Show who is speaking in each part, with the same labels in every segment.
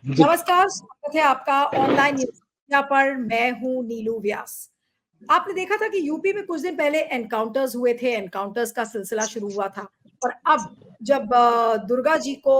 Speaker 1: जी।
Speaker 2: नमस्कार, स्वागत है आपका ऑनलाइन न्यूज़ मीडिया पर। मैं हूं नीलू व्यास। आपने देखा था कि यूपी में कुछ दिन पहले एनकाउंटर्स हुए थे, एनकाउंटर्स का सिलसिला शुरू हुआ था और अब जब दुर्गा जी को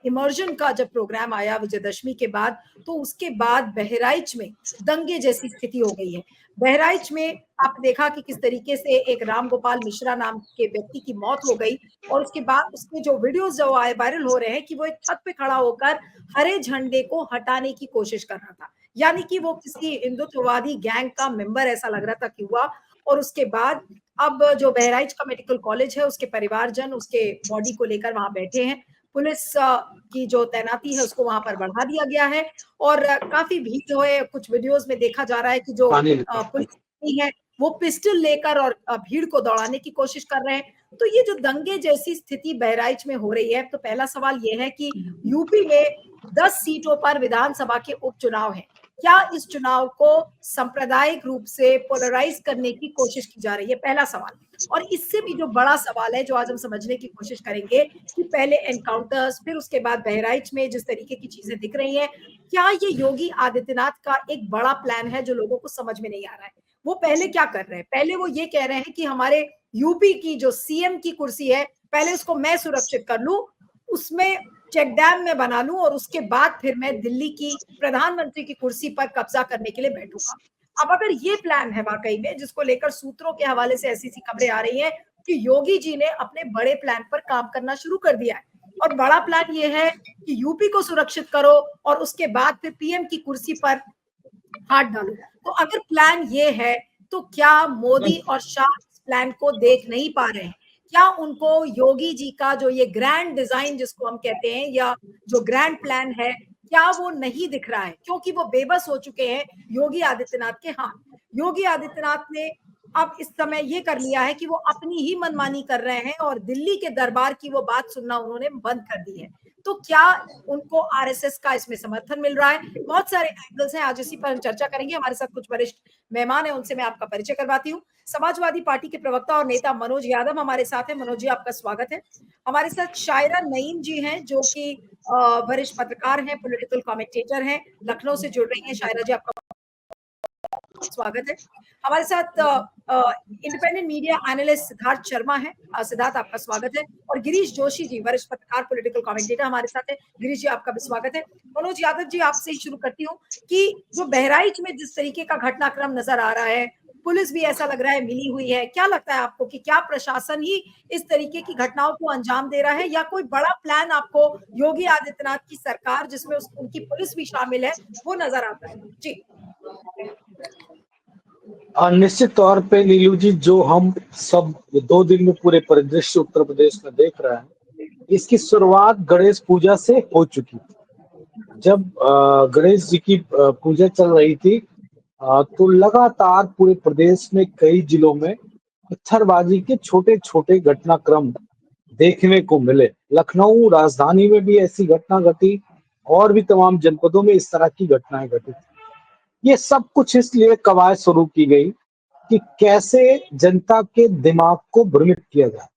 Speaker 2: इमर्जन का जब प्रोग्राम आया विजयदशमी के बाद, तो उसके बाद बहराइच में दंगे जैसी स्थिति हो गई है। बहराइच में आपने देखा कि किस तरीके से एक राम गोपाल मिश्रा नाम के व्यक्ति की मौत हो गई और उसके बाद उसके जो वीडियोस जो आए वायरल हो रहे हैं कि वो एक छत पे खड़ा होकर हरे झंडे को हटाने की कोशिश कर रहा था, यानी कि वो किसी हिंदुत्ववादी गैंग का मेंबर ऐसा लग रहा था कि हुआ। और उसके बाद अब जो बहराइच का मेडिकल कॉलेज है उसके परिवारजन उसके बॉडी को लेकर वहां बैठे हैं। पुलिस की जो तैनाती है उसको वहां पर बढ़ा दिया गया है और काफी भीड़ है। कुछ वीडियोस में देखा जा रहा है कि जो पुलिस है वो पिस्टल लेकर और भीड़ को दौड़ाने की कोशिश कर रहे हैं। तो ये जो दंगे जैसी स्थिति बहराइच में हो रही है, तो पहला सवाल ये है कि यूपी में 10 सीटों पर विधानसभा के उपचुनाव हैं। क्या इस चुनाव को सांप्रदायिक रूप से पोलराइज करने की कोशिश की जा रही है? पहला सवाल। और इससे भी जो बड़ा सवाल है जो आज हम समझने की कोशिश करेंगे कि पहले एनकाउंटर्स, फिर उसके बाद बहराइच में जिस तरीके की चीजें दिख रही हैं, क्या ये योगी आदित्यनाथ का एक बड़ा प्लान है जो लोगों को समझ में नहीं आ रहा है? वो पहले क्या कर रहे हैं? पहले वो ये कह रहे हैं कि हमारे यूपी की जो सीएम की कुर्सी है, पहले उसको मैं सुरक्षित कर लूं, उसमें चेक डैम में बना लूं और उसके बाद फिर मैं दिल्ली की प्रधानमंत्री की कुर्सी पर कब्जा करने के लिए बैठूंगा। अब अगर ये प्लान है वाकई में, जिसको लेकर सूत्रों के हवाले से ऐसी सी खबरें आ रही हैं कि योगी जी ने अपने बड़े प्लान पर काम करना शुरू कर दिया है और बड़ा प्लान ये है कि यूपी को सुरक्षित करो और उसके बाद फिर पीएम की कुर्सी पर हाथ डालो। तो अगर प्लान ये है, तो क्या मोदी और शाह इस प्लान को देख नहीं पा रहे हैं? क्या उनको योगी जी का जो ये ग्रैंड डिजाइन जिसको हम कहते हैं, या जो ग्रैंड प्लान है, क्या वो नहीं दिख रहा है? क्योंकि वो बेबस हो चुके हैं योगी आदित्यनाथ के हाथ। योगी आदित्यनाथ ने अब इस समय ये कर लिया है कि वो अपनी ही मनमानी कर रहे हैं और दिल्ली के दरबार की वो बात सुनना उन्होंने बंद कर दी है। तो क्या उनको आरएसएस का इसमें समर्थन मिल रहा है? बहुत सारे एंगल्स हैं, आज इसी पर हम चर्चा करेंगे। हमारे साथ कुछ वरिष्ठ मेहमान हैं, उनसे मैं आपका परिचय करवाती हूँ। समाजवादी पार्टी के प्रवक्ता और नेता मनोज यादव हमारे साथ हैं। मनोज जी, आपका स्वागत है। हमारे साथ शायरा नईम जी हैं, जो कि वरिष्ठ पत्रकार हैं, पॉलिटिकल कमेंटेटर हैं, लखनऊ से जुड़ रही हैं। शायरा जी, आपका स्वागत है। हमारे साथ independent media analyst Siddharth Sharma है। सिद्धार्थ, आपका स्वागत है। और गिरीश जोशी जी, वरिष्ठ पत्रकार, पॉलिटिकल कमेंटेटर हमारे साथ है। गिरीश जी, आपका भी स्वागत है। मनोज यादव जी, आपसे ही शुरू करती हूँ कि जो बहराइच में जिस तरीके का घटनाक्रम नजर आ रहा है, पुलिस भी ऐसा लग रहा है मिली हुई है, क्या लगता है आपको कि क्या प्रशासन ही इस तरीके की घटनाओं को अंजाम दे रहा है, या कोई बड़ा प्लान आपको योगी आदित्यनाथ की सरकार, जिसमें उनकी पुलिस भी शामिल है, वो नजर आता है? जी।
Speaker 1: निश्चित तौर पे नीलू जी, जो हम सब 2 दिन में पूरे परिदृश्य उत्तर प्रदेश में देख रहे हैं, इसकी शुरुआत गणेश पूजा से हो चुकी थी। जब गणेश जी की पूजा चल रही थी, तो लगातार पूरे प्रदेश में कई जिलों में पत्थरबाजी के छोटे छोटे घटनाक्रम देखने को मिले। लखनऊ राजधानी में भी ऐसी घटना घटी और भी तमाम जनपदों में इस तरह की घटनाएं घटी। ये सब कुछ इसलिए कवायद शुरू की गई कि कैसे जनता के दिमाग को भ्रमित किया जाए।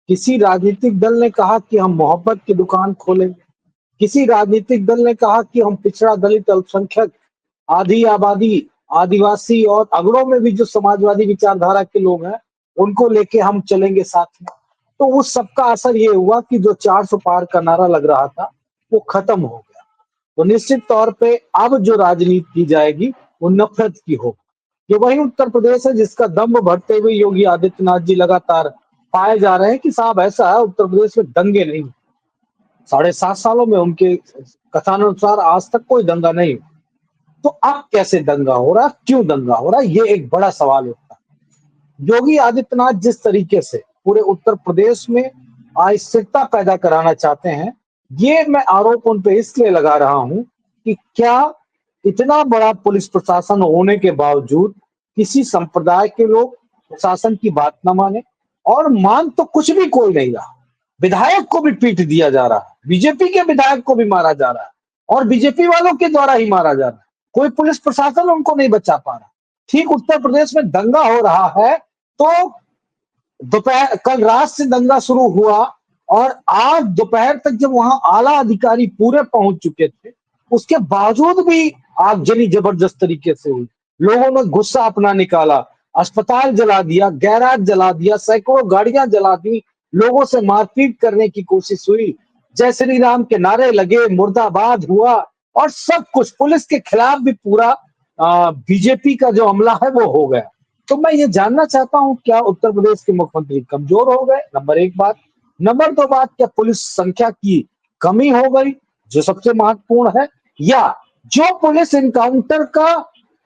Speaker 1: किसी राजनीतिक दल ने कहा कि हम मोहब्बत की दुकान खोलेंगे, किसी राजनीतिक दल ने कहा कि हम पिछड़ा, दलित, अल्पसंख्यक, आधी आबादी, आदिवासी और अगड़ों में भी जो समाजवादी विचारधारा के लोग हैं, उनको लेके हम चलेंगे साथ में। तो उस सबका असर ये हुआ कि जो 400 पार का नारा लग रहा था, वो खत्म हो गया। तो निश्चित तौर पे अब जो राजनीति की जाएगी वो नफरत की होगी। ये वही उत्तर प्रदेश है जिसका दम्भ भरते हुए योगी आदित्यनाथ जी लगातार पाए जा रहे हैं कि साहब ऐसा है, उत्तर प्रदेश में दंगे नहीं। 7.5 सालों में उनके कथानुसार आज तक कोई दंगा नहीं। तो अब कैसे दंगा हो रहा, क्यों दंगा हो रहा, ये एक बड़ा सवाल उठता है। योगी आदित्यनाथ जिस तरीके से पूरे उत्तर प्रदेश में अस्थिरता पैदा कराना चाहते हैं, ये मैं आरोप उन पे इसलिए लगा रहा हूं कि क्या इतना बड़ा पुलिस प्रशासन होने के बावजूद किसी संप्रदाय के लोग प्रशासन की बात न माने, और मान तो कुछ भी कोई नहीं रहा। विधायक को भी पीट दिया जा रहा है, बीजेपी के विधायक को भी मारा जा रहा है और बीजेपी वालों के द्वारा ही मारा जा रहा है। कोई पुलिस प्रशासन उनको नहीं बचा पा रहा। ठीक उत्तर प्रदेश में दंगा हो रहा है तो दोपहर कल रात से दंगा शुरू हुआ और आज दोपहर तक जब वहां आला अधिकारी पूरे पहुंच चुके थे, उसके बावजूद भी आगजनी जबरदस्त तरीके से हुई। लोगों ने गुस्सा अपना निकाला, अस्पताल जला दिया, गैराज जला दिया, सैकड़ों गाड़ियां जला दी, लोगों से मारपीट करने की कोशिश हुई, जय श्री राम के नारे लगे, मुर्दाबाद हुआ और सब कुछ पुलिस के खिलाफ भी पूरा बीजेपी का जो हमला है वो हो गया। तो मैं ये जानना चाहता हूं, क्या उत्तर प्रदेश के मुख्यमंत्री कमजोर हो गए? नंबर एक बात। नंबर दो बात, क्या पुलिस संख्या की कमी हो गई, जो सबसे महत्वपूर्ण है, या जो पुलिस इनकाउंटर का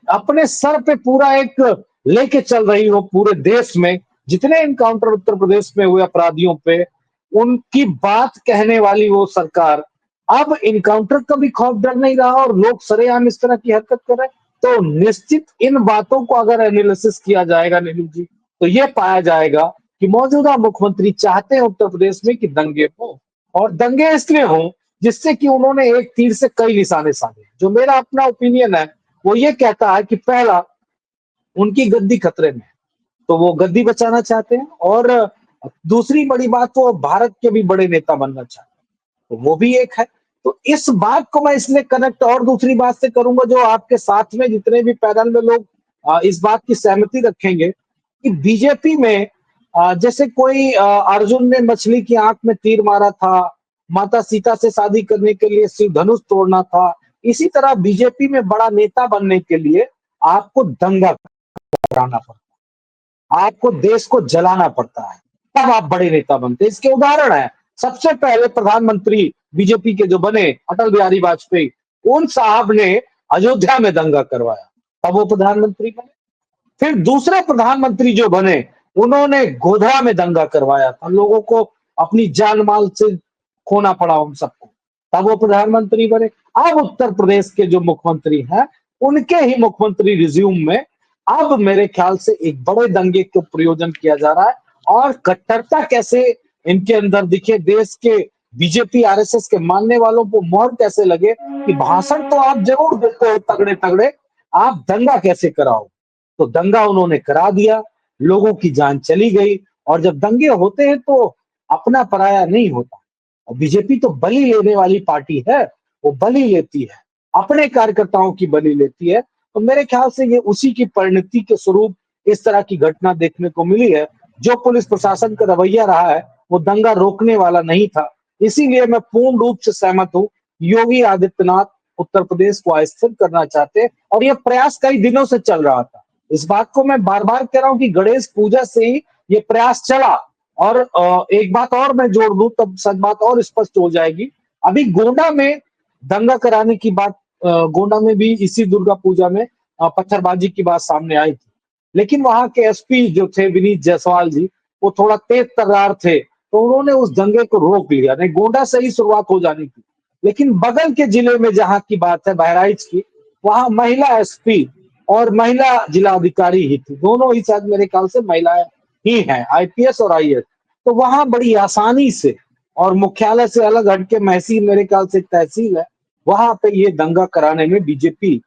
Speaker 1: अपने सर पे पूरा एक लेके चल रही हो पूरे देश में, जितने इनकाउंटर उत्तर प्रदेश में हुए अपराधियों पे, उनकी बात कहने वाली वो सरकार अब इनकाउंटर का भी खौफ डर नहीं रहा और लोग सरेआम इस तरह की हरकत कर रहे हैं। तो निश्चित इन बातों को अगर एनालिसिस किया जाएगा नीलू जी, तो ये पाया जाएगा कि मौजूदा मुख्यमंत्री चाहते हैं उत्तर प्रदेश में कि दंगे हो, और दंगे इसलिए हो जिससे कि उन्होंने एक तीर से कई निशाने साधे। जो मेरा अपना ओपिनियन है वो ये कहता है कि पहला, उनकी गद्दी खतरे में है, तो वो गद्दी बचाना चाहते हैं, और दूसरी बड़ी बात, वो भारत के भी बड़े नेता बनना चाहते हैं, तो वो भी एक है। तो इस बात को मैं इसलिए कनेक्ट और दूसरी बात से करूंगा, जो आपके साथ में जितने भी पैनल में लोग इस बात की सहमति रखेंगे कि बीजेपी में जैसे कोई अर्जुन ने मछली की आंख में तीर मारा था, माता सीता से शादी करने के लिए शिव धनुष तोड़ना था, इसी तरह बीजेपी में बड़ा नेता बनने के लिए आपको दंगा कराना पड़ता है, आपको देश को जलाना पड़ता है, तब आप बड़े नेता बनते हैं। इसके उदाहरण है, सबसे पहले प्रधानमंत्री बीजेपी के जो बने अटल बिहारी वाजपेयी, उन साहब ने अयोध्या में दंगा करवाया, तब वो प्रधानमंत्री बने। फिर दूसरे प्रधानमंत्री जो बने, उन्होंने गोधरा में दंगा करवाया था, लोगों को अपनी जान माल से खोना पड़ा उन सबको, तब वो प्रधानमंत्री बने। अब उत्तर प्रदेश के जो मुख्यमंत्री हैं, उनके ही मुख्यमंत्री रिज्यूम में अब मेरे ख्याल से एक बड़े दंगे को प्रयोजन किया जा रहा है, और कट्टरता कैसे इनके अंदर दिखे, देश के बीजेपी आरएसएस के मानने वालों को मोहर कैसे लगे कि भाषण तो आप जरूर देते हो तगड़े तगड़े, आप दंगा कैसे कराओ। तो दंगा उन्होंने करा दिया, लोगों की जान चली गई, और जब दंगे होते हैं तो अपना पराया नहीं होता। और बीजेपी तो बलि लेने वाली पार्टी है, वो बलि लेती है, अपने कार्यकर्ताओं की बलि लेती है। तो मेरे ख्याल से ये उसी की परिणति के स्वरूप इस तरह की घटना देखने को मिली है। जो पुलिस प्रशासन का रवैया रहा है वो दंगा रोकने वाला नहीं था। इसीलिए मैं पूर्ण रूप से सहमत हूं, योगी आदित्यनाथ उत्तर प्रदेश को अस्थिर करना चाहते हैं, और ये प्रयास कई दिनों से चल रहा था। इस बात को मैं बार बार कह रहा हूं कि गणेश पूजा से ही ये प्रयास चला। और एक बात और मैं जोड़ दूं, तब सच बात और स्पष्ट हो जाएगी। अभी गोंडा में दंगा कराने की बात, गोंडा में भी इसी दुर्गा पूजा में पत्थरबाजी की बात सामने आई थी, लेकिन वहां के एसपी जो थे विनीत जायसवाल जी, वो थोड़ा तेज तर्रार थे, तो उन्होंने उस दंगे को रोक लिया। नहीं, गोंडा से ही शुरुआत हो जानी थी। लेकिन बगल के जिले में जहां की बात है बहराइच की, वहां महिला एसपी और महिला जिलाधिकारी ही थी, दोनों ही शायद मेरे ख्याल से महिलाएं ही हैं, आईपीएस और आईएएस। तो वहां बड़ी आसानी से, और मुख्यालय से अलग हटके महसी मेरे ख्याल से तहसील है, वहां पे ये दंगा कराने में बीजेपी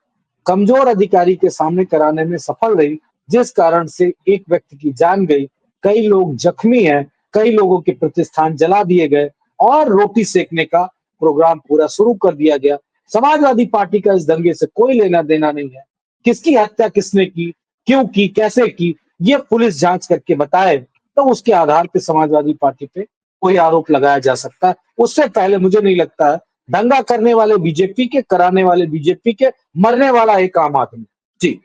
Speaker 1: कमजोर अधिकारी के सामने कराने में सफल रही, जिस कारण से एक व्यक्ति की जान गई, कई लोग जख्मी हैं, कई लोगों के प्रतिष्ठान जला दिए गए, और रोटी सेकने का प्रोग्राम पूरा शुरू कर दिया गया। समाजवादी पार्टी का इस दंगे से कोई लेना देना नहीं है। किसकी हत्या किसने की, क्यों की, कैसे की, ये पुलिस जांच करके बताए, तो उसके आधार पे समाजवादी पार्टी पे कोई आरोप लगाया जा सकता है। उससे पहले मुझे नहीं लगता है। दंगा करने वाले बीजेपी के, कराने वाले बीजेपी के, मरने वाला एक आम आदमी। जी।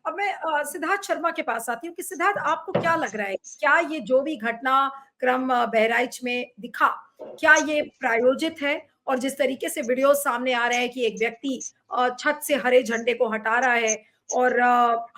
Speaker 2: अब मैं सिद्धार्थ शर्मा के पास आती हूँ कि सिद्धार्थ, आपको क्या लग रहा है, क्या ये जो भी घटनाक्रम बहराइच में दिखा, क्या ये प्रायोजित है? और जिस तरीके से वीडियो सामने आ रहे हैं कि एक व्यक्ति छत से हरे झंडे को हटा रहा है, और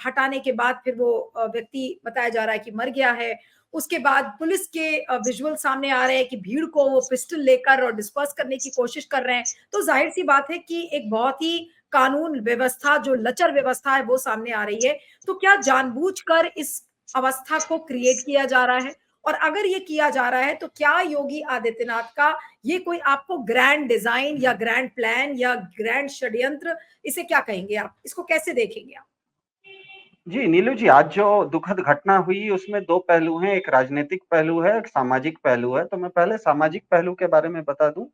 Speaker 2: हटाने के बाद फिर वो व्यक्ति बताया जा रहा है कि मर गया है। उसके बाद पुलिस के विजुअल सामने आ रहे हैं कि भीड़ को वो पिस्टल लेकर और डिस्पर्स करने की कोशिश कर रहे हैं। तो जाहिर सी बात है कि एक बहुत ही कानून व्यवस्था, जो लचर व्यवस्था है, वो सामने आ रही है। तो क्या जानबूझकर इस अवस्था को क्रिएट किया जा रहा है? और अगर ये किया जा रहा है तो क्या योगी आदित्यनाथ का ये कोई आपको ग्रैंड डिजाइन या ग्रैंड प्लान या ग्रैंड षड्यंत्र, इसे क्या कहेंगे आप? इसको कैसे देखेंगे आप?
Speaker 3: जी, नीलू जी, आज जो दुखद घटना हुई उसमें 2 पहलू हैं, एक राजनीतिक पहलू है, एक सामाजिक पहलू है। तो मैं पहले सामाजिक पहलू के बारे में बता दूँ।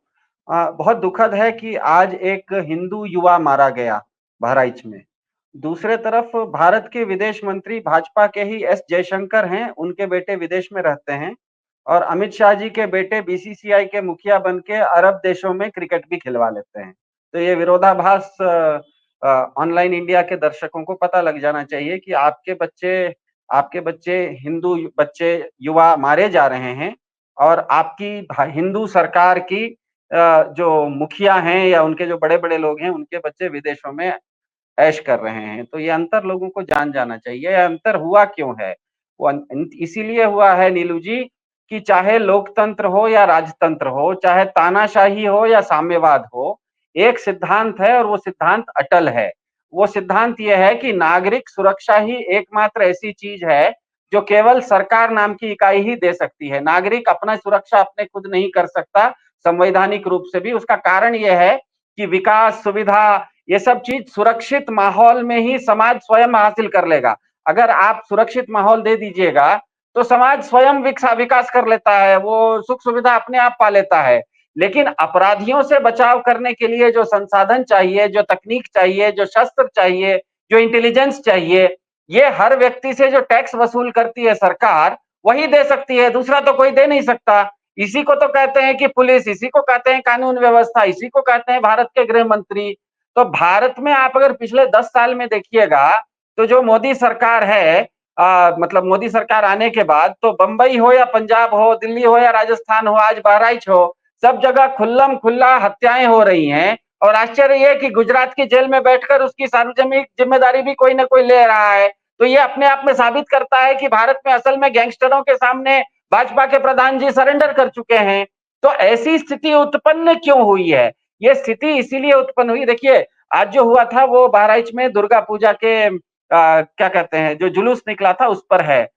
Speaker 3: बहुत दुखद है कि आज एक हिंदू युवा मारा गया बहराइच में। दूसरे तरफ भारत के विदेश मंत्री भाजपा के ही एस जयशंकर हैं, उनके बेटे विदेश में रहते हैं और अमित शाह जी के बेटे बीसीसीआई के मुखिया बन के अरब देशों में क्रिकेट भी खिलवा लेते हैं। तो ये विरोधाभास ऑनलाइन इंडिया के दर्शकों को पता लग जाना चाहिए कि आपके बच्चे हिंदू बच्चे युवा मारे जा रहे हैं और आपकी हिंदू सरकार की जो मुखिया हैं या उनके जो बड़े-बड़े लोग हैं, उनके बच्चे विदेशों में ऐश कर रहे हैं। तो ये अंतर लोगों को जान जाना चाहिए। ये अंतर हुआ क्यों है? वो इसीलिए हुआ है नीलू जी कि चाहे लोकतंत्र हो या राजतंत्र हो, चाहे तानाशाही हो या साम्यवाद हो, एक सिद्धांत है और वो सिद्धांत अटल है। वो सिद्धांत ये है कि नागरिक सुरक्षा ही एकमात्र ऐसी चीज है जो केवल सरकार नाम की इकाई ही दे सकती है। नागरिक अपना सुरक्षा अपने खुद नहीं कर सकता, संवैधानिक रूप से भी। उसका कारण ये है कि विकास, सुविधा, ये सब चीज सुरक्षित माहौल में ही समाज स्वयं हासिल कर लेगा। अगर आप सुरक्षित माहौल दे दीजिएगा तो समाज स्वयं विकास कर लेता है, वो सुख सुविधा अपने आप पा लेता है। लेकिन अपराधियों से बचाव करने के लिए जो संसाधन चाहिए, जो तकनीक चाहिए, जो शस्त्र चाहिए, जो इंटेलिजेंस चाहिए, ये हर व्यक्ति से जो टैक्स वसूल करती है सरकार, वही दे सकती है, दूसरा तो कोई दे नहीं सकता। इसी को तो कहते हैं कि पुलिस, इसी को कहते हैं कानून व्यवस्था, इसी को कहते हैं भारत के गृह मंत्री। तो भारत में आप अगर पिछले 10 साल में देखिएगा तो जो मोदी सरकार है, मतलब मोदी सरकार आने के बाद तो बंबई हो या पंजाब हो, दिल्ली हो या राजस्थान हो, आज बहराइच हो, सब जगह खुल्लम खुल्ला हत्याएं हो रही हैं। और आश्चर्य ये कि गुजरात की जेल में बैठकर उसकी सार्वजनिक जिम्मेदारी भी कोई ना कोई ले रहा है। तो ये अपने आप में साबित करता है कि भारत में असल में गैंगस्टरों के सामने भाजपा के प्रधान जी सरेंडर कर चुके हैं। तो ऐसी स्थिति उत्पन्न क्यों हुई है? ये स्थिति इसीलिए उत्पन्न हुई, देखिए आज जो हुआ था वो बहराइच में दुर्गा पूजा के क्या कहते हैं जो जुलूस निकला था उस पर है।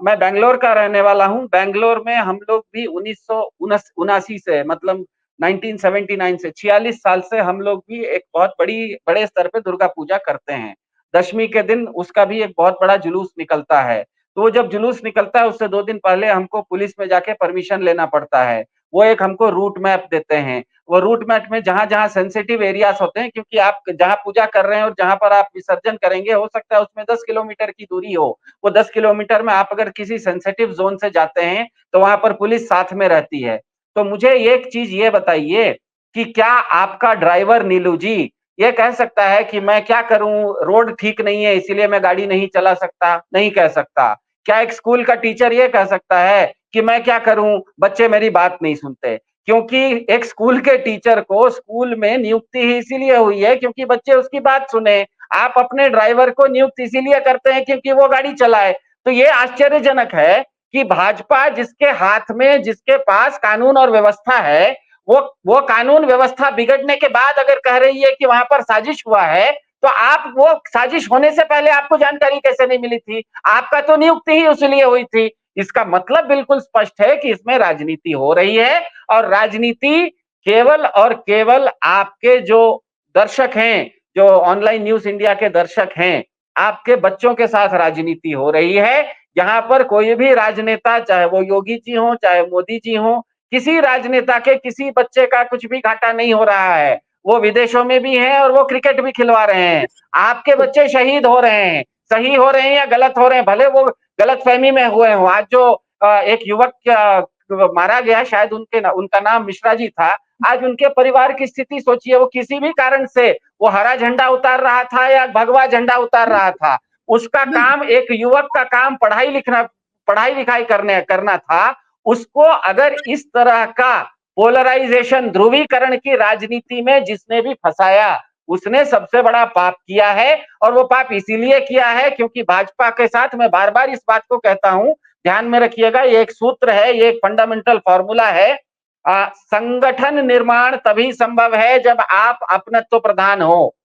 Speaker 3: मैं बैंगलोर का रहने वाला हूँ। बैंगलोर में हम लोग भी 1979 से, मतलब 1979 से 46 साल से हम लोग भी एक बहुत बड़े स्तर पे दुर्गा पूजा करते हैं। दशमी के दिन उसका भी एक बहुत बड़ा जुलूस निकलता है। तो वो जब जुलूस निकलता है उससे 2 दिन पहले हमको पुलिस में जाके परमिशन लेना पड़ता है। वो एक हमको रूट मैप देते हैं। वो रूट मैप में जहाँ-जहाँ सेंसिटिव एरियाज़ होते हैं, क्योंकि आप जहाँ पूजा कर रहे हैं और जहाँ पर आप विसर्जन करेंगे, हो सकता है उसमें 10 किलोमीटर की दूरी हो। वो 10 किलोमीटर में आप अगर किसी सेंसिटिव ज़ोन से जाते हैं, तो वहाँ पर पुलिस साथ में रहती है। तो मुझे एक चीज़ ये बताइए कि क्या आपका ड्राइवर नीलू जी ये कह सकता है कि मैं क्या करूँ, रोड ठीक नहीं है इसीलिए मैं गाड़ी नहीं चला सकता? नहीं कह सकता। क्या एक स्कूल का टीचर ये कह सकता है कि मैं क्या करूँ, बच्चे मेरी बात नहीं सुनते? क्योंकि एक स्कूल के टीचर को स्कूल में नियुक्ति ही इसीलिए हुई है क्योंकि बच्चे उसकी बात सुने। आप अपने ड्राइवर को नियुक्त इसीलिए करते हैं क्योंकि वो गाड़ी चलाए। तो ये आश्चर्यजनक है कि भाजपा जिसके हाथ में, जिसके पास कानून और व्यवस्था है, वो कानून व्यवस्था बिगड़ने के बाद अगर कह रही है कि वहां पर साजिश हुआ है, तो आप वो साजिश होने से पहले आपको जानकारी कैसे नहीं मिली थी? आपका तो नियुक्ति ही उसलिए हुई थी। इसका मतलब बिल्कुल स्पष्ट है कि इसमें राजनीति हो रही है और राजनीति केवल और केवल आपके जो दर्शक हैं, जो ऑनलाइन न्यूज़ इंडिया के दर्शक हैं, आपके बच्चों के साथ राजनीति हो रही है। यहाँ पर कोई भी राजनेता, चाहे वो योगी जी हों, चाहे मोदी जी हों, किसी राजनेता के किसी बच्चे का कुछ भी घाटा नहीं हो रहा है। वो विदेशों में भी हैं और वो क्रिकेट भी खिलवा रहे हैं। आपके बच्चे शहीद हो रहे हैं, सही हो रहे हैं या गलत हो रहे हैं, भले वो गलतफहमी में हुए हों। आज जो एक युवक मारा गया, शायद उनका नाम मिश्रा जी था। आज उनके परिवार की स्थिति सोचिए, वो किसी भी कारण से वो हरा झंडा उतार रहा था या भगवा झंडा उतार रहा था, उसका काम, एक युवक का काम पढ़ाई लिखाई करना था। उसको अगर इस तरह का पोलराइजेशन, ध्रुवीकरण की राजनीति में जिसने भी फंसाया, उसने सबसे बड़ा पाप किया है। और वो पाप इसीलिए किया है क्योंकि भाजपा के साथ, मैं बार बार इस बात को कहता हूं, ध्यान में रखिएगा, ये एक सूत्र है, ये एक फंडामेंटल फॉर्मूला है। संगठन निर्माण तभी संभव है जब आप अपनत्व प्रधान हो।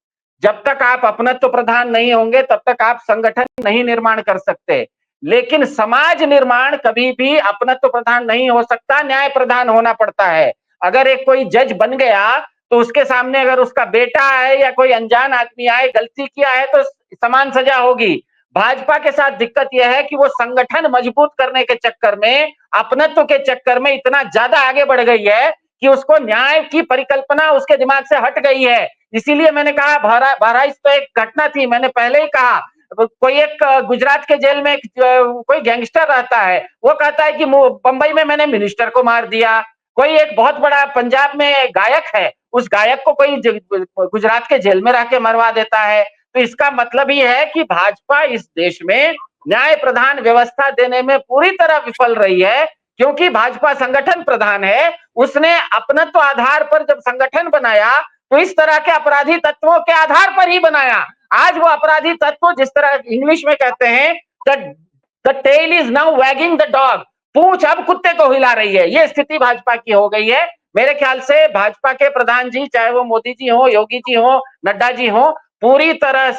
Speaker 3: जब तक आप अपनत्व प्रधान नहीं होंगे तब तक आप संगठन नहीं निर्माण कर सकते। लेकिन समाज निर्माण कभी भी अपनत्व प्रधान नहीं हो सकता, न्याय प्रधान होना पड़ता है। अगर एक कोई जज बन गया तो उसके सामने अगर उसका बेटा है या कोई अनजान आदमी आए, गलती किया है तो समान सजा होगी। भाजपा के साथ दिक्कत यह है कि वो संगठन मजबूत करने के चक्कर में, अपनत्व के चक्कर में इतना ज्यादा आगे बढ़ गई है कि उसको न्याय की परिकल्पना उसके दिमाग से हट गई है। इसीलिए मैंने कहा बहराइच तो एक घटना थी, मैंने पहले ही कहा, कोई एक गुजरात के जेल में कोई गैंगस्टर रहता है, वो कहता है कि बंबई में मैंने मिनिस्टर को मार दिया। कोई एक बहुत बड़ा पंजाब में गायक है, उस गायक को कोई गुजरात के जेल में रह के मरवा देता है। तो इसका मतलब ही है कि भाजपा इस देश में न्याय प्रधान व्यवस्था देने में पूरी तरह विफल रही है, क्योंकि भाजपा संगठन प्रधान है। उसने अपनत्व आधार पर जब संगठन बनाया तो इस तरह के अपराधी तत्वों के आधार पर ही बनाया। आज वो अपराधी तत्व, जिस तरह इंग्लिश में कहते हैं, the tail is now wagging the dog, पूंछ अब कुत्ते को हिला रही है, ये स्थिति भाजपा की हो गई है। मेरे ख्याल से भाजपा के प्रधान जी, चाहे वो मोदी जी हो, योगी जी हो, नड्डा जी हो, पूरी तरह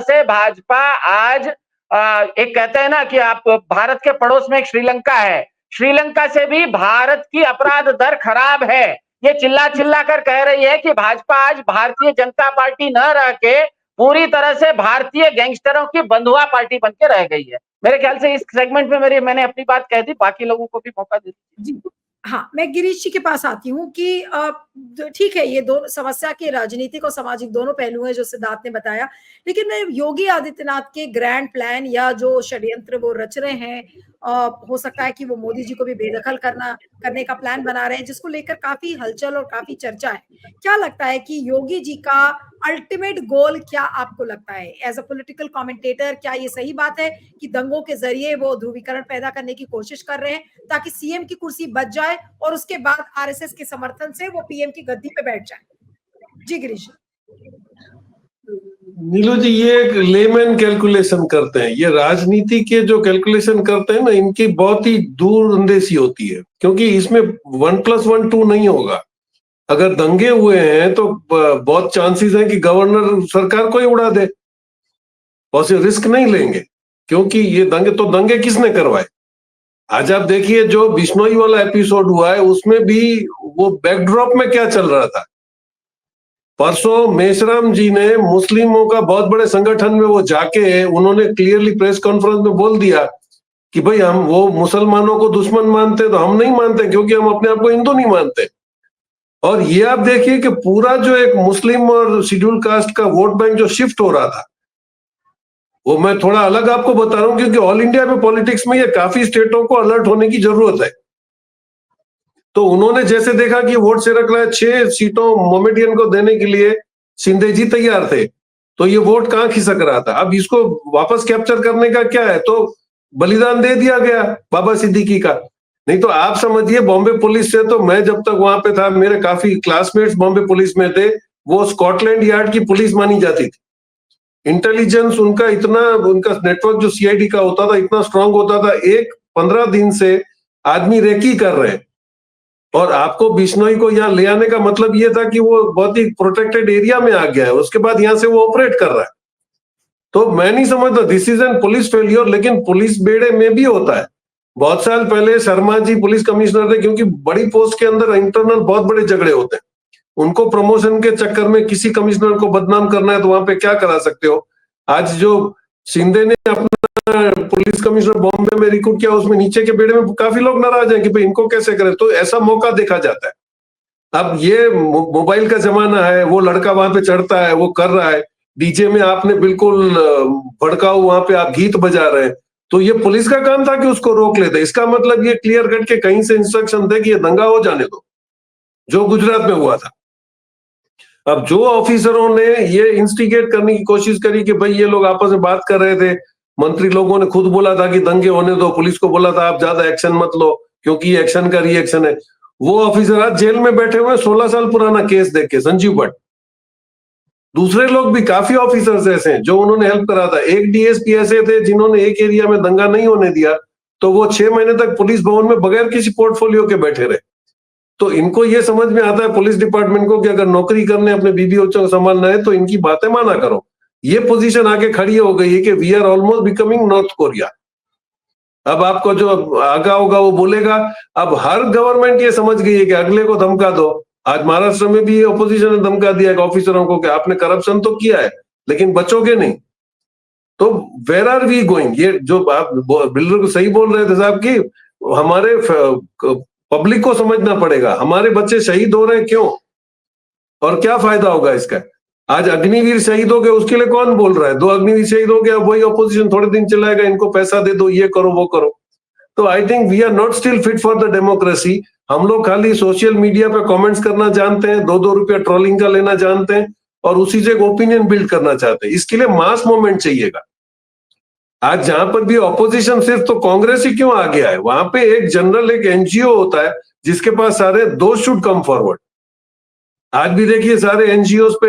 Speaker 3: से भाजपा आज एक कहते हैं ना कि आप भारत के पड़ोस में एक श्रीलंका है, श्रीलंका से भी भारत की अपराध दर खराब है। ये चिल्ला चिल्ला कर कह रही है कि भाजपा आज भारतीय जनता पार्टी न रह के पूरी तरह से भारतीय गैंगस्टरों की बंधुआ पार्टी बन के रह गई है। मेरे ख्याल से इस सेगमेंट में मैंने अपनी बात कह दी, बाकी लोगों को भी मौका दे दीजिए।
Speaker 2: जी, हाँ, मैं गिरीश जी के पास आती हूँ कि ठीक है, ये दोनों समस्या के राजनीतिक और सामाजिक दोनों पहलू हैं जो सिद्धार्थ ने बताया, लेकिन मैं योगी आदित्यनाथ के ग्रैंड प्लान या जो षड्यंत्र वो रच रहे हैं, हो सकता है कि वो मोदी जी को भी बेदखल करने का प्लान बना रहे हैं, जिसको लेकर काफी हलचल और काफी चर्चा है। क्या लगता है कि योगी जी का अल्टीमेट गोल क्या आपको लगता है एज अ पॉलिटिकल कमेंटेटर? क्या ये सही बात है कि दंगों के जरिए वो ध्रुवीकरण पैदा करने की कोशिश कर रहे हैं ताकि सीएम की कुर्सी बच जाए और उसके बाद आरएसएस के समर्थन से वो पीएम की गद्दी पे बैठ जाए? जी गिरीश।
Speaker 4: नीलू जी, ये एक लेमैन कैलकुलेशन करते हैं। ये राजनीति के जो कैलकुलेशन करते हैं ना, इनकी बहुत ही दूरअंदेशी होती है, क्योंकि इसमें 1+1 2 नहीं होगा। अगर दंगे हुए हैं तो बहुत चांसेस हैं कि गवर्नर सरकार को ही उड़ा दे, और रिस्क नहीं लेंगे, क्योंकि ये दंगे किसने करवाए? आज आप देखिए जो बिश्नोई वाला एपिसोड हुआ है, उसमें भी वो बैकड्रॉप में क्या चल रहा था। परसों मेश्राम जी ने मुस्लिमों का बहुत बड़े संगठन में वो जाके उन्होंने क्लियरली प्रेस कॉन्फ्रेंस में बोल दिया कि भाई हम वो मुसलमानों को दुश्मन मानते तो हम नहीं मानते, क्योंकि हम अपने आप को हिंदू नहीं मानते। और ये आप देखिए कि पूरा जो एक मुस्लिम और शेड्यूल कास्ट का वोट बैंक जो शिफ्ट हो रहा था, वो मैं थोड़ा अलग आपको बता रहा हूं, क्योंकि ऑल इंडिया में पॉलिटिक्स में ये काफी स्टेटों को अलर्ट होने की जरूरत है। तो उन्होंने जैसे देखा कि वोट से रख रहा है, 6 सीटों मोमेडियन को देने के लिए शिंदे जी तैयार थे, तो ये वोट कहां खिसक रहा था। अब इसको वापस कैप्चर करने का क्या है, तो बलिदान दे दिया गया बाबा सिद्दीकी का। नहीं तो आप समझिए, बॉम्बे पुलिस से तो मैं जब तक वहां पे था, मेरे काफी क्लासमेट्स बॉम्बे पुलिस में थे, वो स्कॉटलैंड यार्ड की पुलिस मानी जाती थी। इंटेलिजेंस उनका इतना, उनका नेटवर्क जो सीआईडी का होता था इतना स्ट्रांग होता था। 15 दिन से आदमी रेकी कर रहे हैं, और आपको बिश्नोई को यहाँ ले आने का मतलब ये था कि वो बहुत ही प्रोटेक्टेड एरिया में आ गया है, उसके बाद यहाँ से वो ऑपरेट कर रहा है। तो मैं नहीं समझता this is an police failure, लेकिन पुलिस बेड़े में भी होता है। बहुत साल पहले शर्मा जी पुलिस कमिश्नर थे, क्योंकि बड़ी पोस्ट के अंदर इंटरनल बहुत बड़े झगड़े होते हैं, उनको प्रमोशन के चक्कर में किसी कमिश्नर को बदनाम करना है तो वहां पे क्या करा सकते हो। आज जो शिंदे ने अपना पुलिस कमिश्नर बॉम्बे में रिक्रूट किया, उसमें नीचे के बेड़े में काफी लोग नाराज हैं कि भाई इनको कैसे करें, तो ऐसा मौका देखा जाता है। अब ये मोबाइल का जमाना है, वो लड़का वहां पे चढ़ता है, वो कर रहा है, डीजे में आपने बिल्कुल भड़काऊ वहां पे आप गीत बजा रहे हैं, तो ये पुलिस का काम था कि उसको रोक लेते। इसका मतलब ये क्लियर कट के कहीं से इंस्ट्रक्शन थे कि ये दंगा हो जाने दो, जो गुजरात में हुआ था। अब जो ऑफिसरों ने ये इंस्टिगेट करने की कोशिश करी कि भाई ये लोग आपस में बात कर रहे थे, मंत्री लोगों ने खुद बोला था कि दंगे होने दो, पुलिस को बोला था आप ज्यादा एक्शन मत लो क्योंकि ये एक्शन का रिएक्शन है। वो ऑफिसर आज जेल में बैठे हुए, 16 साल पुराना केस देख के, संजीव भट्ट। दूसरे लोग भी काफी ऑफिसर्स ऐसे हैं जो उन्होंने हेल्प करा था। एक डीएसपी ऐसे थे जिन्होंने एक एरिया में दंगा नहीं होने दिया, तो वो 6 महीने तक पुलिस भवन में बगैर किसी पोर्टफोलियो के बैठे रहे। तो इनको ये समझ में आता है पुलिस डिपार्टमेंट को कि अगर नौकरी करने, अपने बीबी बच्चों को संभालना है तो इनकी बातें माना करो। ये पोजीशन आके खड़ी हो गई है कि we are almost becoming North Korea. अब आपको जो आगा होगा वो बोलेगा। अब हर गवर्नमेंट ये समझ गई है कि अगले को धमका दो। आज महाराष्ट्र में भी ऑपोजिशन ने धमका दिया है ऑफिसरों को कि आपने करप्शन तो किया है लेकिन बचोगे नहीं। तो वेयर आर वी गोइंग? ये जो आप बिल्कुल सही बोल रहे थे साहब कि हमारे पब्लिक को समझना पड़ेगा, हमारे बच्चे शहीद हो रहे हैं क्यों और क्या फायदा होगा इसका। आज अग्निवीर शहीद हो गए, उसके लिए कौन बोल रहा है? 2 अग्निवीर शहीद हो गया, वही ऑपोजिशन थोड़े दिन चलाएगा, इनको पैसा दे दो, ये करो वो करो। तो I think we are not still fit for the democracy. हम लोग खाली सोशल मीडिया पे कमेंट्स करना जानते हैं, 2-2 रुपया ट्रोलिंग का लेना जानते हैं और उसी से एक ओपिनियन बिल्ड करना चाहते हैं। इसके लिए मास मूवमेंट चाहिएगा। आज जहां पर भी ऑपोजिशन सिर्फ तो कांग्रेस ही क्यों आ गया है, वहां पे एक जनरल एक एनजीओ होता है जिसके पास सारे दोस्त शुड कम फॉरवर्ड। आज भी देखिए सारे एनजीओ पे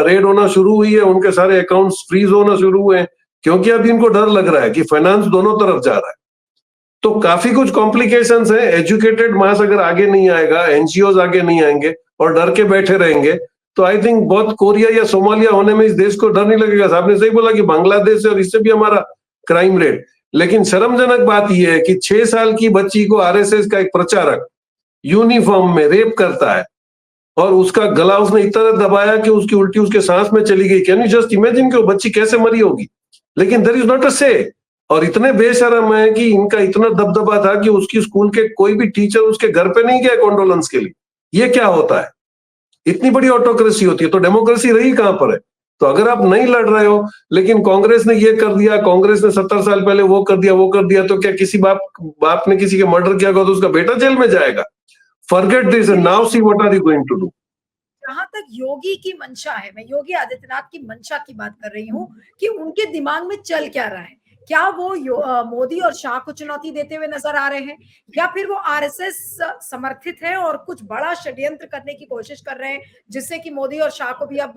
Speaker 4: रेड होना शुरू हुई है, उनके सारे अकाउंट्स फ्रीज होना शुरू हुए हैं क्योंकि अभी इनको डर लग रहा है कि फाइनेंस दोनों तरफ जा रहा है। तो काफी कुछ कॉम्प्लिकेशंस हैं। एजुकेटेड मास अगर आगे नहीं आएगा, एनजीओ आगे नहीं आएंगे और डर के बैठे रहेंगे तो आई थिंक बहुत कोरिया या सोमालिया होने में इस देश को डर नहीं लगेगा। साहब ने सही बोला कि बांग्लादेश और इससे भी हमारा क्राइम रेट, लेकिन शर्मजनक बात यह है कि 6 साल की बच्ची को आरएसएस का एक प्रचारक यूनिफॉर्म में रेप करता है और उसका गला उसने इतना दबाया कि उसकी उल्टी उसके सांस में चली गई। कैन यू जस्ट इमेजिन कि वो बच्ची कैसे मरी होगी? लेकिन देयर इज नॉट अ से। और इतने बेशरम है कि इनका इतना दबदबा था कि उसकी स्कूल के कोई भी टीचर उसके घर पे नहीं गया कॉन्डोलेंस के लिए। ये क्या होता है? इतनी बड़ी ऑटोक्रेसी होती है तो डेमोक्रेसी रही कहां पर है? तो अगर आप नहीं लड़ रहे हो, लेकिन कांग्रेस ने ये कर दिया, कांग्रेस ने 70 साल पहले वो कर दिया, तो क्या किसी बाप ने किसी के मर्डर किया तो उसका बेटा जेल में जाएगा? Forget this and now see what are you going to do.
Speaker 2: जहां तक योगी की मंशा है, मैं योगी आदित्यनाथ की मंशा की बात कर रही हूँ कि उनके दिमाग में चल क्या रहा है। क्या वो मोदी और शाह को चुनौती देते हुए नजर आ रहे हैं या फिर वो आरएसएस समर्थित है और कुछ बड़ा षड्यंत्र करने की कोशिश कर रहे हैं जिससे कि मोदी और शाह को भी अब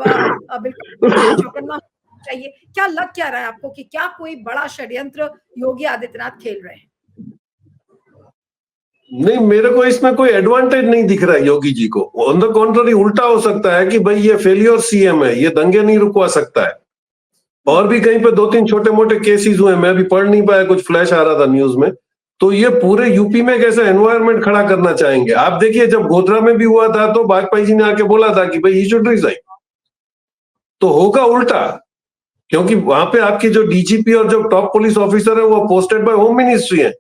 Speaker 2: बिल्कुल चौकन्ना चाहिए? क्या लग क्या रहा है आपको कि क्या कोई बड़ा षड्यंत्र योगी आदित्यनाथ खेल रहे हैं?
Speaker 4: नहीं, मेरे को इसमें कोई एडवांटेज नहीं दिख रहा है योगी जी को। ऑन द कॉन्ट्ररी उल्टा हो सकता है कि भाई ये फेलियर सीएम है, ये दंगे नहीं रुकवा सकता है। और भी कहीं पे 2-3 छोटे मोटे केसेस हुए, मैं अभी पढ़ नहीं पाया, कुछ फ्लैश आ रहा था न्यूज में। तो ये पूरे यूपी में कैसा एनवायरनमेंट खड़ा करना चाहेंगे? आप देखिए जब गोधरा में भी हुआ था तो वाजपेयी जी ने आके बोला था कि भाई ही शुड रिजाइन। तो होगा उल्टा, क्योंकि वहां पे आपकी जो डीजीपी और जो टॉप पुलिस ऑफिसर है वो पोस्टेड बाय होम मिनिस्ट्री है,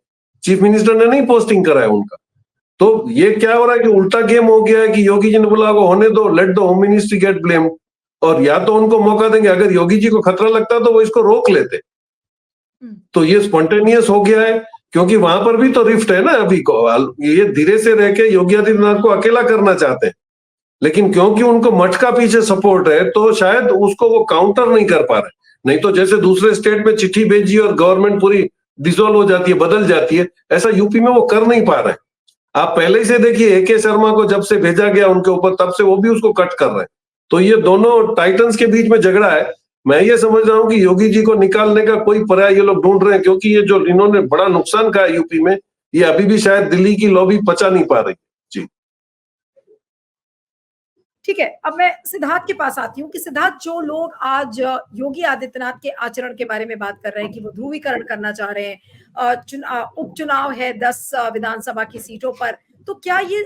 Speaker 4: चीफ मिनिस्टर ने नहीं पोस्टिंग करा है उनका। तो ये क्या हो रहा है कि उल्टा गेम हो गया है कि योगी जी ने बोला वो होने दो, let the home ministry get blame. और या तो उनको मौका देंगे, अगर योगी जी को खतरा लगता तो वो इसको रोक लेते। तो ये स्पॉन्टेनियस हो गया है क्योंकि वहां पर भी तो रिफ्ट है ना अभी को, ये धीरे से रह के योगी आदित्यनाथ को अकेला करना चाहते हैं, लेकिन क्योंकि उनको मठ का पीछे सपोर्ट है तो शायद उसको वो काउंटर नहीं कर पा रहे। नहीं तो जैसे दूसरे स्टेट में चिट्ठी भेजी और गवर्नमेंट पूरी डिसॉल्व हो जाती है, बदल जाती है, ऐसा यूपी में वो कर नहीं पा रहे। आप पहले ही से देखिए AK शर्मा को जब से भेजा गया उनके ऊपर, तब से वो भी उसको कट कर रहे हैं। तो ये दोनों टाइटन्स के बीच में झगड़ा है। मैं ये समझ रहा हूँ कि योगी जी को निकालने का कोई पर्याय ये लोग ढूंढ रहे हैं, क्योंकि ये जो इन्होंने बड़ा नुकसान कहा यूपी में, ये अभी भी शायद दिल्ली की लॉबी पचा नहीं पा रही। जी
Speaker 2: ठीक है, अब मैं सिद्धार्थ के पास आती हूँ कि सिद्धार्थ, जो लोग आज योगी आदित्यनाथ के आचरण के बारे में बात कर रहे हैं कि वो ध्रुवीकरण करना चाह रहे हैं, उपचुनाव है 10 विधानसभा की सीटों पर, तो क्या ये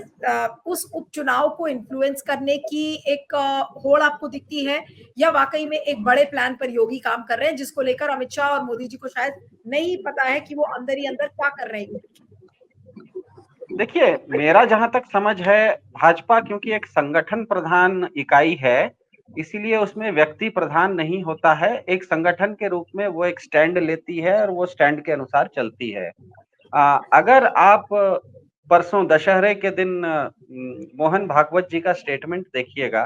Speaker 2: उस उपचुनाव को इन्फ्लुएंस करने की एक होड़ आपको दिखती है या वाकई में एक बड़े प्लान पर योगी काम कर रहे हैं जिसको लेकर अमित शाह और मोदी जी को शायद नहीं पता है कि वो अंदर ही अंदर क्या कर रहे हैं?
Speaker 3: देखिए, मेरा जहां तक समझ है, भाजपा क्योंकि एक संगठन प्रधान इकाई है, इसीलिए उसमें व्यक्ति प्रधान नहीं होता है। एक संगठन के रूप में वो एक स्टैंड लेती है और वो स्टैंड के अनुसार चलती है। अगर आप परसों दशहरे के दिन मोहन भागवत जी का स्टेटमेंट देखिएगा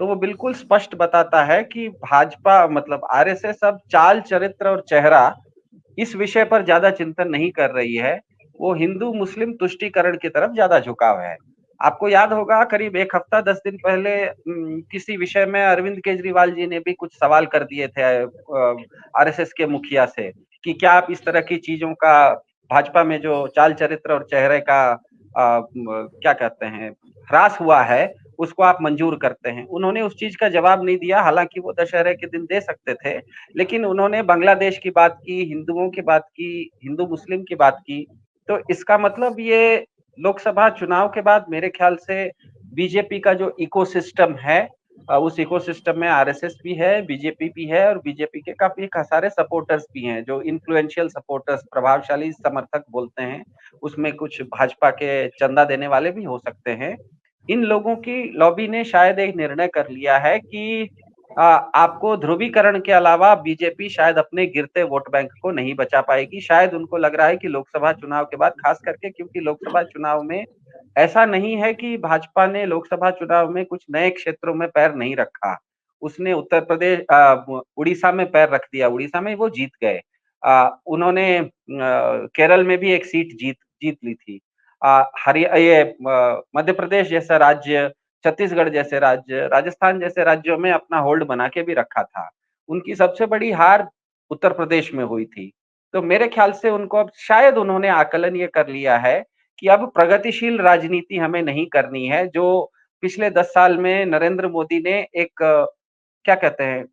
Speaker 3: तो वो बिल्कुल स्पष्ट बताता है कि भाजपा मतलब आरएसएस अब चाल, चरित्र और चेहरा इस विषय पर ज्यादा चिंतन नहीं कर रही है। वो हिंदू मुस्लिम तुष्टीकरण की तरफ ज्यादा झुकाव है। आपको याद होगा करीब 1 हफ्ता 10 दिन पहले किसी विषय में अरविंद केजरीवाल जी ने भी कुछ सवाल कर दिए थे आरएसएस के मुखिया से कि क्या आप इस तरह की चीजों का भाजपा में जो चाल चरित्र और चेहरे का क्या कहते हैं ह्रास हुआ है उसको आप मंजूर करते हैं? उन्होंने उस चीज का जवाब नहीं दिया, हालांकि वो दशहरे के दिन दे सकते थे, लेकिन उन्होंने बांग्लादेश की बात की, हिंदुओं की बात की, हिंदू मुस्लिम की बात की। तो इसका मतलब ये लोकसभा चुनाव के बाद मेरे ख्याल से बीजेपी का जो इकोसिस्टम है उस इकोसिस्टम में आरएसएस भी है, बीजेपी भी है और बीजेपी के काफी सारे सपोर्टर्स भी हैं, जो इन्फ्लुएंशियल सपोर्टर्स, प्रभावशाली समर्थक बोलते हैं। उसमें कुछ भाजपा के चंदा देने वाले भी हो सकते हैं। इन लोगों की लॉबी ने शायद एक निर्णय कर लिया है कि आपको ध्रुवीकरण के अलावा बीजेपी शायद अपने गिरते वोट बैंक को नहीं बचा पाएगी। शायद उनको लग रहा है कि लोकसभा चुनाव के बाद, खास करके क्योंकि लोकसभा चुनाव में ऐसा नहीं है कि भाजपा ने लोकसभा चुनाव में कुछ नए क्षेत्रों में पैर नहीं रखा। उसने उत्तर प्रदेश उड़ीसा में पैर रख दिया, उड़ीसा में वो जीत गए। उन्होंने केरल में भी एक सीट जीत ली थी। मध्य प्रदेश जैसा राज्य, छत्तीसगढ़ जैसे राज्य, राजस्थान जैसे राज्यों में अपना होल्ड बना के भी रखा था। उनकी सबसे बड़ी हार उत्तर प्रदेश में हुई थी। तो मेरे ख्याल से उनको अब शायद उन्होंने आकलन ये कर लिया है कि अब प्रगतिशील राजनीति हमें नहीं करनी है, जो पिछले 10 साल में नरेंद्र मोदी ने एक क्या कहते हैं,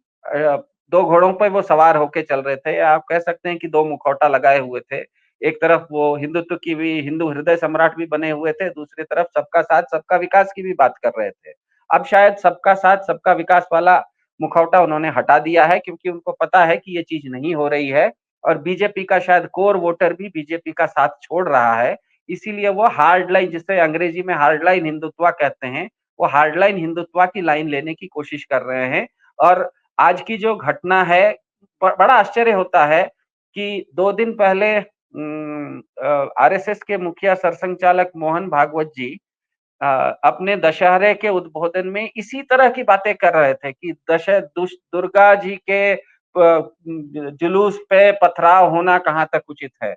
Speaker 3: 2 घोड़ों पे वो सवार होके चल रहे थे। आप कह सकते हैं कि 2 मुखौटा लगाए हुए थे। एक तरफ वो हिंदुत्व की भी, हिंदू हृदय सम्राट भी बने हुए थे, दूसरी तरफ सबका साथ, सबका विकास की भी बात कर रहे थे। अब शायद सबका साथ, सबका विकास वाला मुखौटा उन्होंने हटा दिया है, क्योंकि उनको पता है कि ये चीज़ नहीं हो रही है और बीजेपी का शायद कोर वोटर भी बीजेपी का साथ छोड़ रहा है। इसीलिए वो हार्ड लाइन, जिसे अंग्रेजी में हार्ड लाइन हिंदुत्व कहते हैं, वो हार्ड लाइन हिंदुत्व की लाइन लेने की कोशिश कर रहे हैं। और आज की जो घटना है, बड़ा आश्चर्य होता है कि 2 दिन पहले आरएसएस के मुखिया सरसंघचालक मोहन भागवत जी अपने दशहरे के उद्बोधन में इसी तरह की बातें कर रहे थे कि दुर्गा जी के जुलूस पे पथराव होना कहाँ तक उचित है।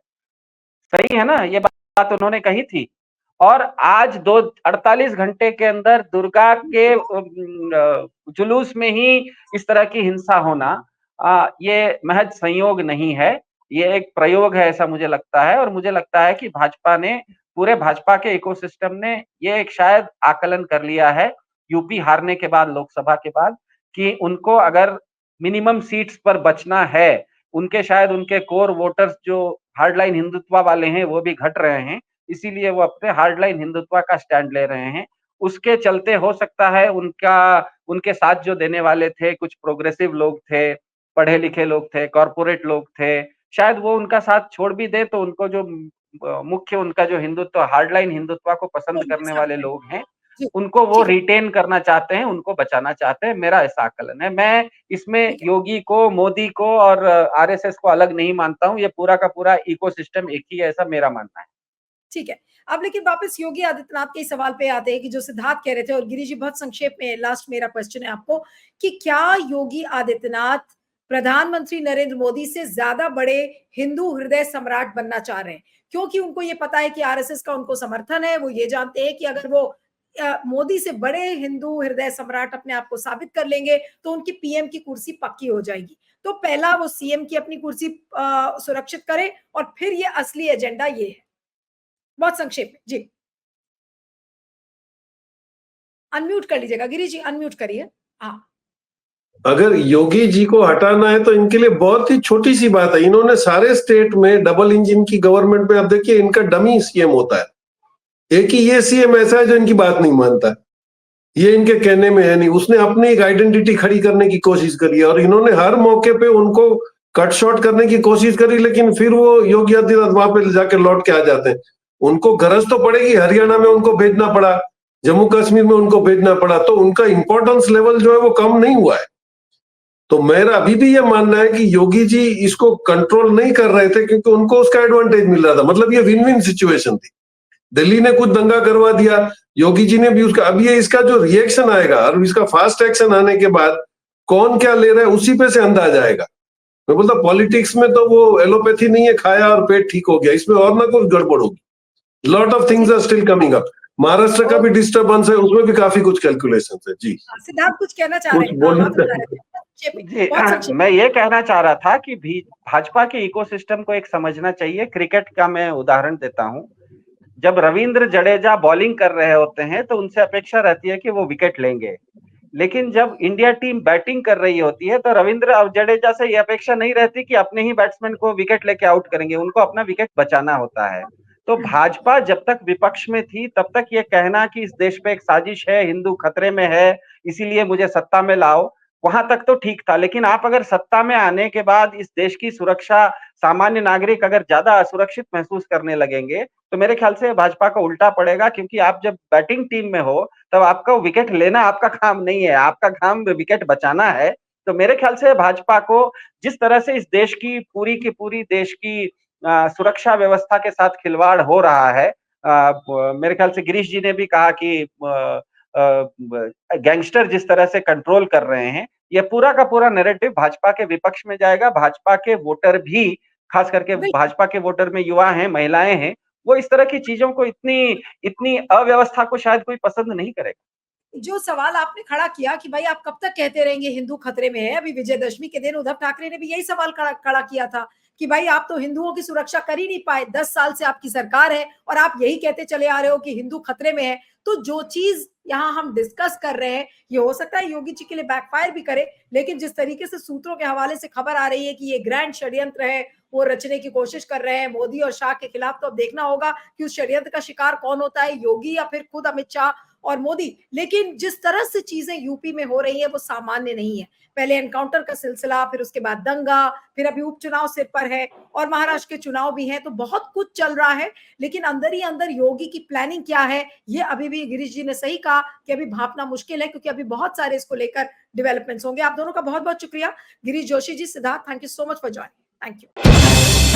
Speaker 3: सही है ना? ये बात उन्होंने कही थी। और आज 48 घंटे के अंदर दुर्गा के जुलूस में ही इस तरह की हिंसा होना, ये महज संयोग नहीं है, ये एक प्रयोग है, ऐसा मुझे लगता है। और मुझे लगता है कि पूरे भाजपा के इकोसिस्टम ने ये एक शायद आकलन कर लिया है, यूपी हारने के बाद, लोकसभा के बाद, कि उनको अगर मिनिमम सीट्स पर बचना है, शायद उनके कोर वोटर्स जो हार्डलाइन हिंदुत्व वाले हैं, वो भी घट रहे हैं। इसीलिए वो अपने हार्डलाइन हिंदुत्व का स्टैंड ले रहे हैं। उसके चलते हो सकता है उनके साथ जो देने वाले थे, कुछ प्रोग्रेसिव लोग थे, पढ़े लिखे लोग थे, कॉर्पोरेट लोग थे, शायद वो उनका साथ छोड़ भी दे, तो उनको जो मुख्य उनका जो हिंदुत्व, हार्डलाइन हिंदुत्व को पसंद करने वाले लोग हैं,
Speaker 2: जी,
Speaker 3: उनको वो
Speaker 2: ठीक है।
Speaker 3: रिटेन करना चाहते हैं, उनको बचाना चाहते हैं। मेरा ऐसा आकलन है। मैं इसमें
Speaker 2: ठीक है,
Speaker 3: योगी को, मोदी को और आरएसएस को अलग नहीं मानता हूँ। ये पूरा का पूरा इकोसिस्टम एक ही है, ऐसा मेरा मानना है।
Speaker 2: ठीक है। अब लेकिन वापस योगी आदित्यनाथ के इस सवाल पे आते हैं कि जो सिद्धार्थ कह रहे थे, और गिरीश जी बहुत संक्षेप में लास्ट मेरा क्वेश्चन है आपको, कि क्या योगी आदित्यनाथ प्रधानमंत्री नरेंद्र मोदी से ज्यादा बड़े हिंदू हृदय सम्राट बनना चाह रहे हैं? क्योंकि उनको ये पता है कि आरएसएस का उनको समर्थन है, वो ये जानते हैं कि अगर वो मोदी से बड़े हिंदू हृदय सम्राट अपने आप को साबित कर लेंगे तो उनकी पीएम की कुर्सी पक्की हो जाएगी। तो पहला वो सीएम की अपनी कुर्सी सुरक्षित करे, और फिर ये असली एजेंडा ये है। बहुत संक्षेप में जी। अनम्यूट कर लीजिएगा गिरीश जी, अनम्यूट करिए। हाँ,
Speaker 4: अगर योगी जी को हटाना है तो इनके लिए बहुत ही छोटी सी बात है। इन्होंने सारे स्टेट में डबल इंजन की गवर्नमेंट में, अब देखिए इनका डमी सीएम होता है। एक ही ये सीएम ऐसा है जो इनकी बात नहीं मानता, ये इनके कहने में है नहीं। उसने अपनी एक आइडेंटिटी खड़ी करने की कोशिश करी और इन्होंने हर मौके पे उनको कट शॉर्ट करने की कोशिश करी, लेकिन फिर वो योगी आदित्यनाथ वहां पे जाकर लौट के आ जाते हैं। उनको गरज तो पड़ेगी, हरियाणा में उनको भेजना पड़ा, जम्मू कश्मीर में उनको भेजना पड़ा, तो उनका इंपॉर्टेंस लेवल जो है वो कम नहीं हुआ है। तो मेरा अभी भी ये मानना है कि योगी जी इसको कंट्रोल नहीं कर रहे थे क्योंकि उनको उसका एडवांटेज मिल रहा था। मतलब ये विन विन सिचुएशन थी। दिल्ली ने कुछ दंगा करवा दिया, योगी जी ने भी उसका, अब ये इसका जो रिएक्शन आएगा और इसका फास्ट एक्शन आने के बाद कौन क्या ले रहा है उसी पे से अंदाज आएगा। मैं बोलता पॉलिटिक्स में तो वो एलोपैथी नहीं है, खाया और पेट ठीक हो गया, इसमें और ना कुछ गड़बड़ होगी। Lot of things are still coming up. Maharashtra का भी डिस्टर्बेंस है, उसमें भी काफी कुछ कैलकुलेशन है। जी,
Speaker 2: सिद्धार्थ कुछ कहना चाह रहे
Speaker 4: कुछ
Speaker 2: हैं?
Speaker 4: बोलना
Speaker 2: हाँ, बता रहे थे। संक्षेप में,
Speaker 3: जी,
Speaker 2: बहुत संक्षेप
Speaker 3: मैं
Speaker 2: में।
Speaker 3: ये कहना चाह रहा था कि भाजपा के इकोसिस्टम को एक समझना चाहिए। क्रिकेट का मैं उदाहरण देता हूँ। जब रविंद्र जडेजा बॉलिंग कर रहे होते हैं तो उनसे अपेक्षा रहती है कि वो विकेट लेंगे, लेकिन जब इंडिया टीम बैटिंग कर रही होती है तो रविंद्र और जडेजा से ये अपेक्षा नहीं रहती कि अपने ही बैट्समैन को विकेट लेके आउट करेंगे, उनको अपना विकेट बचाना होता है। तो भाजपा जब तक विपक्ष में थी तब तक ये कहना कि इस देश पे एक साजिश है, हिंदू खतरे में है, इसीलिए मुझे सत्ता में लाओ, वहां तक तो ठीक था। लेकिन आप अगर सत्ता में आने के बाद इस देश की सुरक्षा, सामान्य नागरिक अगर ज्यादा असुरक्षित महसूस करने लगेंगे, तो मेरे ख्याल से भाजपा का उल्टा पड़ेगा, क्योंकि आप जब बैटिंग टीम में हो तब आपका विकेट लेना आपका काम नहीं है, आपका काम विकेट बचाना है। तो मेरे ख्याल से भाजपा को जिस तरह से इस देश की पूरी देश की सुरक्षा व्यवस्था के साथ खिलवाड़ हो रहा है, मेरे ख्याल से गिरीश जी ने भी कहा कि गैंगस्टर जिस तरह से कंट्रोल कर रहे हैं, ये पूरा का पूरा नैरेटिव भाजपा के विपक्ष में जाएगा। भाजपा के वोटर भी, खास करके
Speaker 2: बिल्कुल।
Speaker 3: भाजपा के वोटर में युवा हैं, महिलाएं हैं, वो इस तरह की चीजों को, इतनी अव्यवस्था को शायद कोई पसंद नहीं करेगा।
Speaker 2: जो सवाल आपने खड़ा किया कि भाई आप कब तक कहते रहेंगे हिंदू खतरे में है, अभी विजयदशमी के दिन उद्धव ठाकरे ने भी यही सवाल खड़ा किया था कि भाई आप तो हिंदुओं की सुरक्षा कर ही नहीं पाए, 10 साल से आपकी सरकार है और आप यही कहते चले आ रहे हो कि हिंदू खतरे में है। तो जो चीज यहाँ हम डिस्कस कर रहे हैं, ये हो सकता है योगी जी के लिए बैकफायर भी करे, लेकिन जिस तरीके से सूत्रों के हवाले से खबर आ रही है कि ये ग्रैंड षड्यंत्र है, वो रचने की कोशिश कर रहे हैं मोदी और शाह के खिलाफ, तो अब देखना होगा कि उस षड्यंत्र का शिकार कौन होता है, योगी या फिर खुद अमित शाह और मोदी। लेकिन जिस तरह से चीजें यूपी में हो रही है वो सामान्य नहीं है। पहले एनकाउंटर का सिलसिला, फिर उसके बाद दंगा, फिर अभी उपचुनाव सिर पर है और महाराष्ट्र के चुनाव भी हैं, तो बहुत कुछ चल रहा है। लेकिन अंदर ही अंदर योगी की प्लानिंग क्या है, ये अभी भी गिरीश जी ने सही कहा कि अभी भापना मुश्किल है, क्योंकि अभी बहुत सारे इसको लेकर डेवलपमेंट्स होंगे। आप दोनों का बहुत बहुत शुक्रिया, Girish Joshi ji, Siddharth, thank you so much for joining. Thank you.